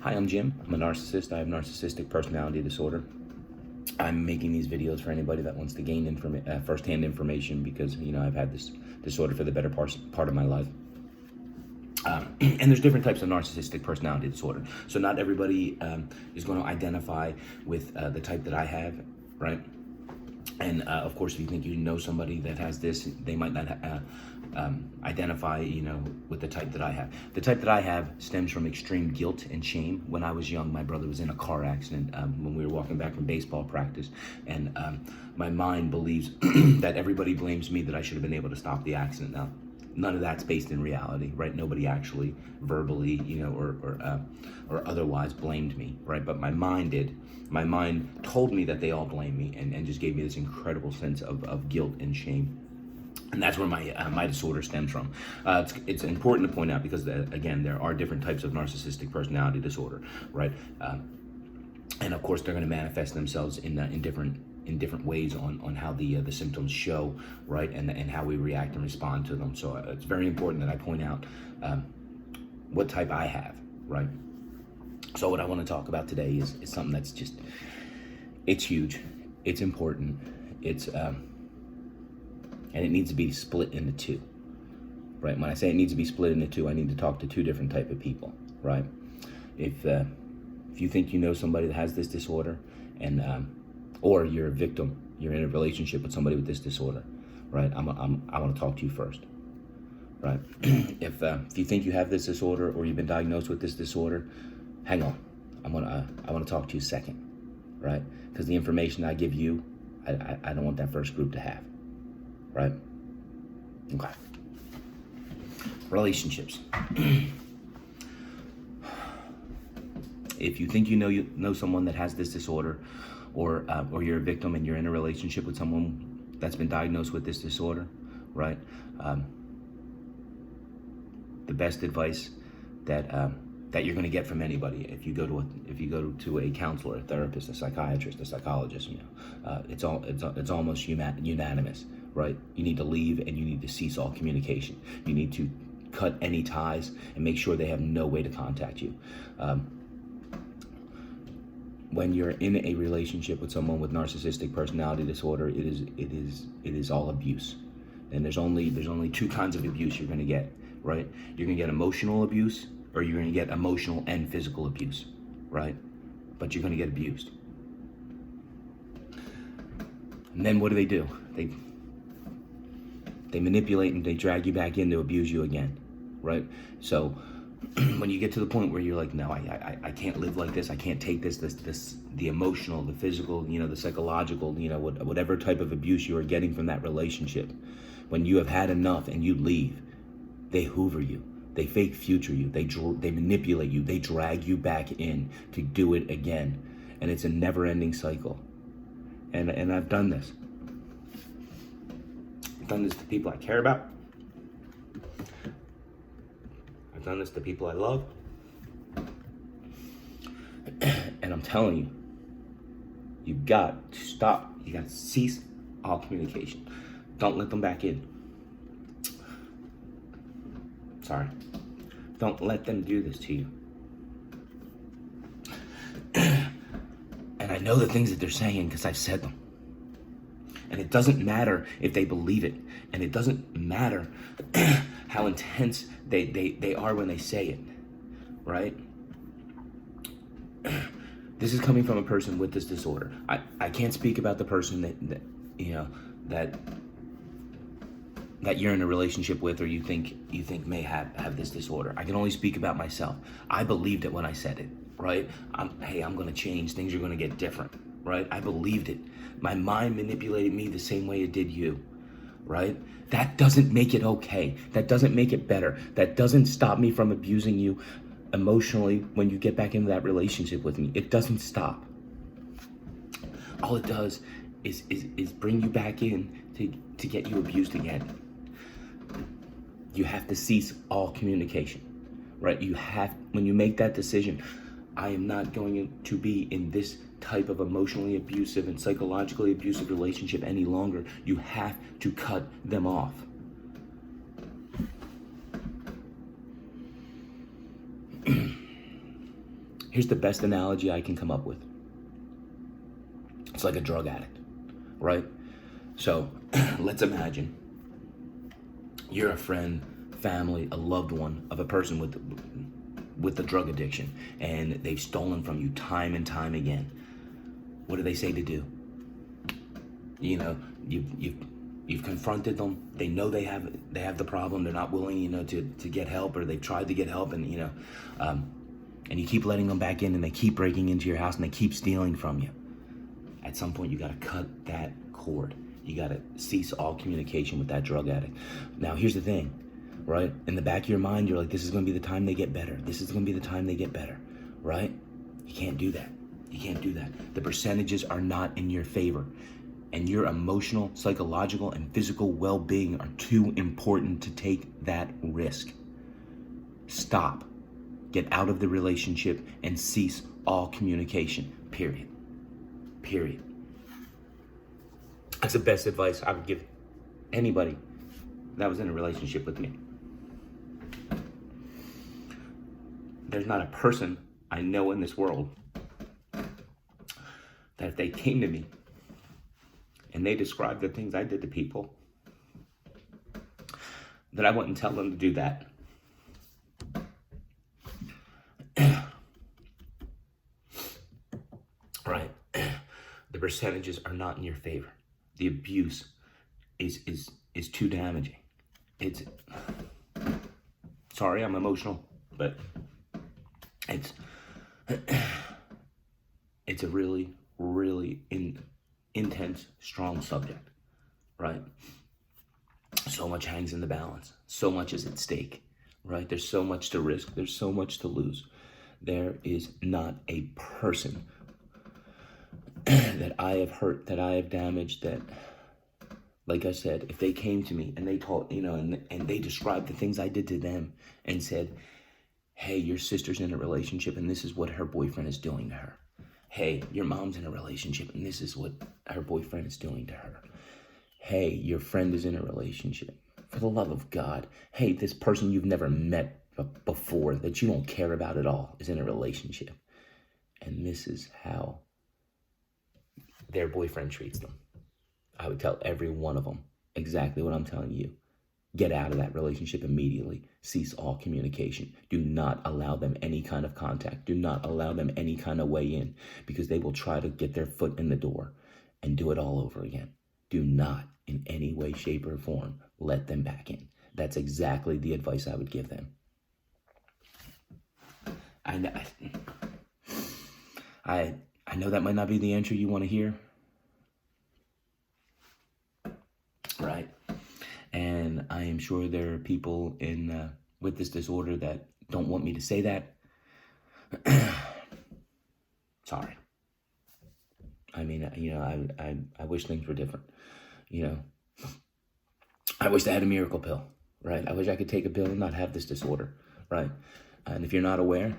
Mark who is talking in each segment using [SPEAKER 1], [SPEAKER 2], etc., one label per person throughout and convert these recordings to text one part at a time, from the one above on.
[SPEAKER 1] Hi, I'm Jim. I'm a narcissist. I have narcissistic personality disorder. I'm making these videos for anybody that wants to gain first-hand information because, I've had this disorder for the better part of my life. And there's different types of narcissistic personality disorder. So not everybody is going to identify with the type that I have, right? And of course, if you think you know somebody that has this, they might not identify, with the type that I have. The type that I have stems from extreme guilt and shame. When I was young, my brother was in a car accident when we were walking back from baseball practice. And my mind believes that everybody blames me, that I should have been able to stop the accident. Now, none of that's based in reality, right? Nobody actually verbally, or otherwise blamed me, right? But my mind did. My mind told me that they all blame me and just gave me this incredible sense of guilt and shame. And that's where my disorder stems from. It's important to point out because, again, there are different types of narcissistic personality disorder, right? And of course, they're going to manifest themselves in different ways on how the symptoms show, right, and how we react and respond to them. So it's very important that I point out what type I have, right? So what I want to talk about today is something that's it's huge, it's important, and it needs to be split into two, right? When I say it needs to be split into two, I need to talk to two different type of people, right? If you think you know somebody that has this disorder, and or you're a victim, you're in a relationship with somebody with this disorder, right? I want to talk to you first, right? If you think you have this disorder or you've been diagnosed with this disorder, hang on. I want to talk to you second, right? Because the information I give you, I don't want that first group to have, right? Okay. Relationships. If you think you know someone that has this disorder, or you're a victim and you're in a relationship with someone that's been diagnosed with this disorder, right? The best advice that you're going to get from anybody, if you go to a counselor, a therapist, a psychiatrist, a psychologist, it's almost unanimous, right? You need to leave and you need to cease all communication. You need to cut any ties and make sure they have no way to contact you. When you're in a relationship with someone with narcissistic personality disorder, it is all abuse. And there's only two kinds of abuse you're going to get, right? You're going to get emotional abuse, or you're going to get emotional and physical abuse, right? But you're going to get abused. And then what do? They manipulate and they drag you back in to abuse you again, right? So when you get to the point where you're like, no, I can't live like this. I can't take this, the emotional, the physical, the psychological, whatever type of abuse you are getting from that relationship. When you have had enough and you leave, they hoover you. They fake future you. They manipulate you. They drag you back in to do it again. And it's a never-ending cycle. And I've done this. I've done this to people I care about. I've done this to people I love. And I'm telling you, you got to stop. You got to cease all communication. Don't let them back in. Sorry. Don't let them do this to you. And I know the things that they're saying because I've said them. And it doesn't matter if they believe it. And it doesn't matter how intense they are when they say it, right? This is coming from a person with this disorder. I can't speak about the person that you're in a relationship with, or you think may have this disorder. I can only speak about myself. I believed it when I said it, right? I'm going to change. Things are going to get different, right? I believed it. My mind manipulated me the same way it did you, right? That doesn't make it okay. That doesn't make it better. That doesn't stop me from abusing you emotionally when you get back into that relationship with me. It doesn't stop. All it does is bring you back in to get you abused again. You have to cease all communication, right? When you make that decision, I am not going to be in this type of emotionally abusive and psychologically abusive relationship any longer. You have to cut them off. Here's the best analogy I can come up with. It's like a drug addict, right? So let's imagine you're a friend, family, a loved one of a person with a drug addiction, and they've stolen from you time and time again. What do they say to do? You know, you've confronted them. They know they have the problem. They're not willing, to get help, or they've tried to get help, and and you keep letting them back in, and they keep breaking into your house, and they keep stealing from you. At some point, you got to cut that cord. You got to cease all communication with that drug addict. Now, here's the thing, right? In the back of your mind, you're like, this is going to be the time they get better. This is going to be the time they get better, right? You can't do that. You can't do that. The percentages are not in your favor. And your emotional, psychological, and physical well-being are too important to take that risk. Stop. Get out of the relationship and cease all communication, period. Period. That's the best advice I would give anybody that was in a relationship with me. There's not a person I know in this world that if they came to me and they described the things I did to people, that I wouldn't tell them to do that. Right. The percentages are not in your favor. The abuse is too damaging. It's, sorry, I'm emotional, but it's a really, really intense, strong subject, right? So much hangs in the balance. So much is at stake, right? There's so much to risk. There's so much to lose. There is not a person that I have hurt, that I have damaged, that, like I said, if they came to me and they told, and they described the things I did to them and said, hey, your sister's in a relationship and this is what her boyfriend is doing to her. Hey, your mom's in a relationship and this is what her boyfriend is doing to her. Hey, your friend is in a relationship. For the love of God. Hey, this person you've never met before, that you don't care about at all, is in a relationship. And this is how their boyfriend treats them. I would tell every one of them exactly what I'm telling you. Get out of that relationship immediately. Cease all communication. Do not allow them any kind of contact. Do not allow them any kind of way in, because they will try to get their foot in the door and do it all over again. Do not, in any way, shape, or form, let them back in. That's exactly the advice I would give them. I know that might not be the answer you want to hear, right? And I am sure there are people with this disorder that don't want me to say that. Sorry. I mean, I wish things were different. I wish I had a miracle pill, right? I wish I could take a pill and not have this disorder, right? And if you're not aware,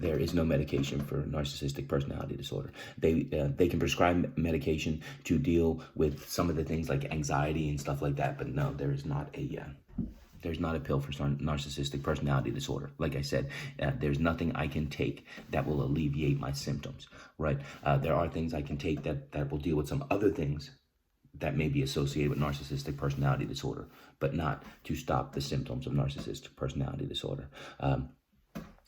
[SPEAKER 1] there is no medication for narcissistic personality disorder. They can prescribe medication to deal with some of the things like anxiety and stuff like that, but no, there's not a pill for narcissistic personality disorder. Like I said, there's nothing I can take that will alleviate my symptoms, right? There are things I can take that will deal with some other things that may be associated with narcissistic personality disorder, but not to stop the symptoms of narcissistic personality disorder.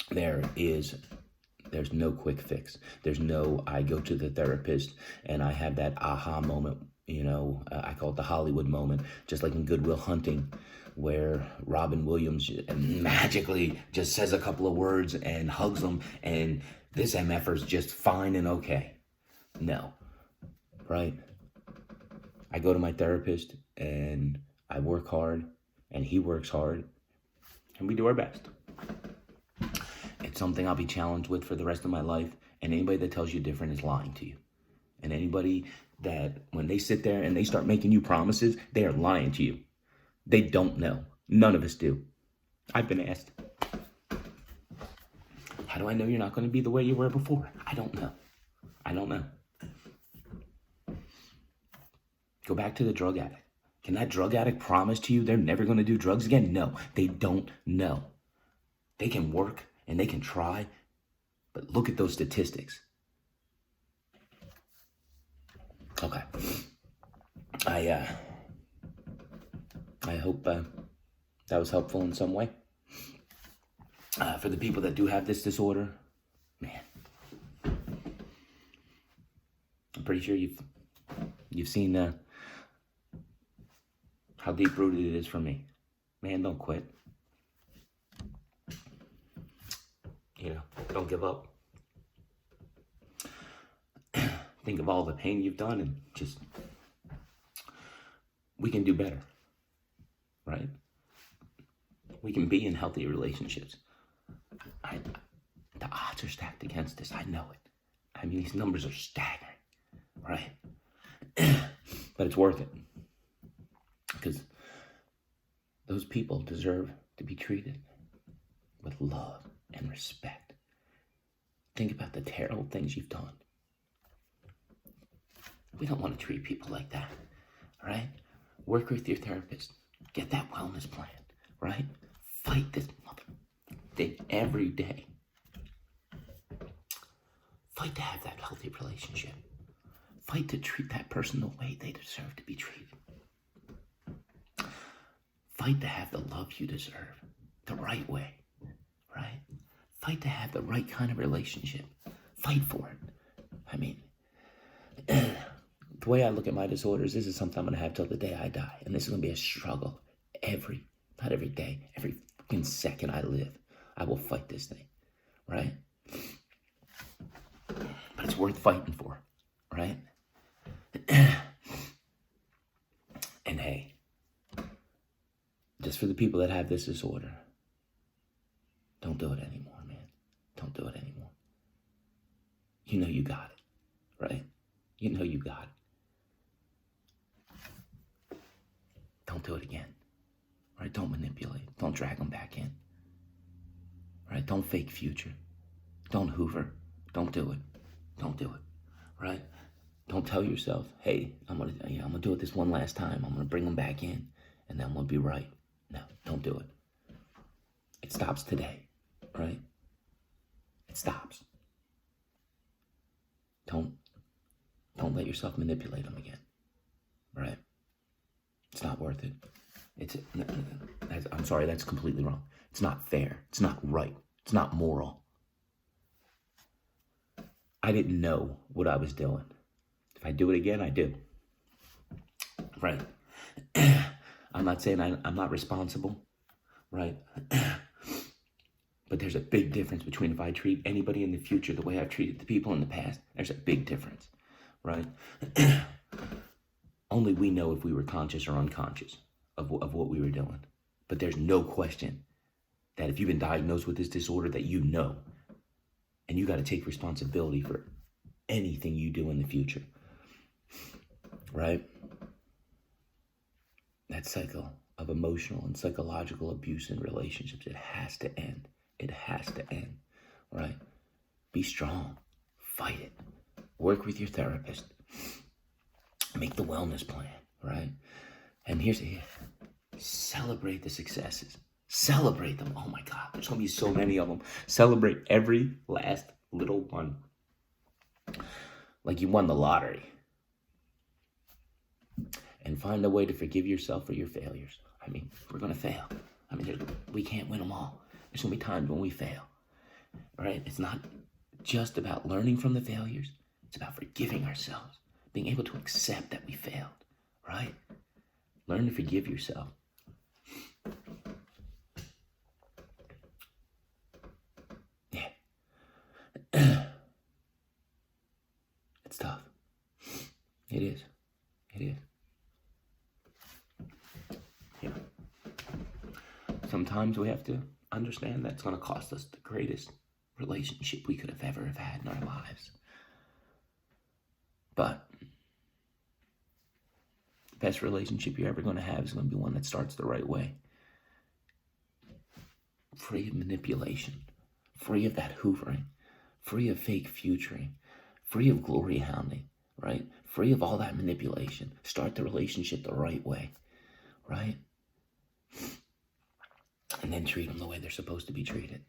[SPEAKER 1] There's no quick fix. There's no, I go to the therapist and I have that aha moment, I call it the Hollywood moment, just like in Good Will Hunting, where Robin Williams magically just says a couple of words and hugs them, and this MFer's just fine and okay. No, right? I go to my therapist and I work hard and he works hard and we do our best. It's something I'll be challenged with for the rest of my life, and anybody that tells you different is lying to you. And anybody that, when they sit there and they start making you promises, they are lying to you. They don't know. None of us do. I've been asked, how do I know you're not going to be the way you were before? I don't know. Go back to the drug addict. Can that drug addict promise to you they're never going to do drugs again? No, they don't know. They can work and they can try, But look at those statistics. Okay. I hope that was helpful in some way. For the people that do have this disorder, man, I'm pretty sure you've seen how deep rooted it is for me. Man, don't quit. Don't give up. Think of all the pain you've done and just, we can do better, right? We can be in healthy relationships. The odds are stacked against us. I know it. I mean, these numbers are staggering, right? But it's worth it. Because those people deserve to be treated with love and respect. Think about the terrible things you've done. We don't want to treat people like that, right? Work with your therapist. Get that wellness plan, right? Fight this mother thing every day. Fight to have that healthy relationship. Fight to treat that person the way they deserve to be treated. Fight to have the love you deserve, the right way, right? Fight to have the right kind of relationship. Fight for it. I mean, the way I look at my disorders, this is something I'm going to have till the day I die. And this is going to be a struggle not every day, every fucking second I live. I will fight this thing, right? But it's worth fighting for, right? And hey, just for the people that have this disorder, don't do it anymore, man. Don't do it anymore. You know you got it, right? You know you got it. Don't do it again, right? Don't manipulate. Don't drag them back in, right? Don't fake future. Don't hoover. Don't do it. Don't do it, right? Don't tell yourself, hey, I'm gonna do it this one last time. I'm gonna bring them back in, and then we'll be right. No, don't do it. It stops today, right? It stops. Don't let yourself manipulate them again, right? It's not worth it. I'm sorry, that's completely wrong. It's not fair. It's not right. It's not moral. I didn't know what I was doing. If I do it again, I do. Right? I'm not saying I'm not responsible, right? But there's a big difference between if I treat anybody in the future the way I've treated the people in the past. There's a big difference, right? Only we know if we were conscious or unconscious of what we were doing. But there's no question that if you've been diagnosed with this disorder, that you know. And you got to take responsibility for anything you do in the future, right? That cycle of emotional and psychological abuse in relationships, it has to end. It has to end, right? Be strong. Fight it. Work with your therapist. Make the wellness plan, right? And here's celebrate the successes. Celebrate them. Oh my God, there's going to be so many of them. Celebrate every last little one. Like you won the lottery. And find a way to forgive yourself for your failures. I mean, we're going to fail. I mean, we can't win them all. There's going to be times when we fail, right? It's not just about learning from the failures. It's about forgiving ourselves, being able to accept that we failed, right? Learn to forgive yourself. Yeah. It's tough. It is. It is. Yeah. Sometimes we have to understand that's going to cost us the greatest relationship we could have ever have had in our lives. But the best relationship you're ever going to have is going to be one that starts the right way. Free of manipulation, free of that hoovering, free of fake futuring, free of glory hounding, right? Free of all that manipulation. Start the relationship the right way, right? And then treat them the way they're supposed to be treated.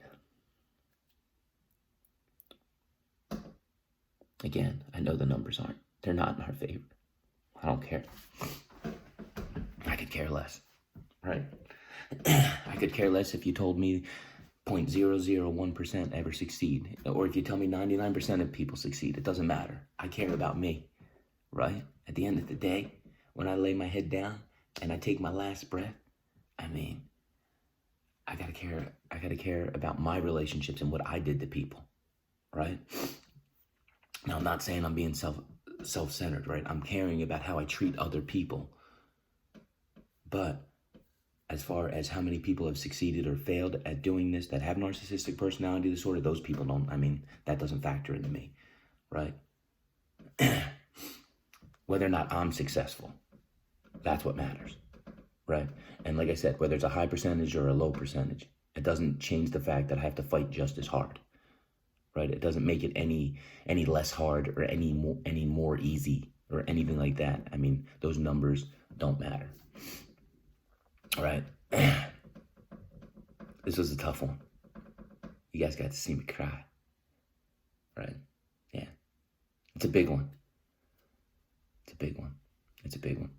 [SPEAKER 1] Again, I know the numbers they're not in our favor. I don't care. I could care less, right? I could care less if you told me 0.001% ever succeed, or if you tell me 99% of people succeed. It doesn't matter. I care about me, right? At the end of the day, when I lay my head down and I take my last breath, I mean, I gotta care about my relationships and what I did to people, right? Now, I'm not saying I'm being self-centered, right? I'm caring about how I treat other people. But as far as how many people have succeeded or failed at doing this that have narcissistic personality disorder, those people don't, that doesn't factor into me, right? Whether or not I'm successful, that's what matters, right? And like I said, whether it's a high percentage or a low percentage, it doesn't change the fact that I have to fight just as hard, right? It doesn't make it any less hard or any more easy or anything like that. Those numbers don't matter. All right. This was a tough one. You guys got to see me cry. Right? Yeah. It's a big one. It's a big one.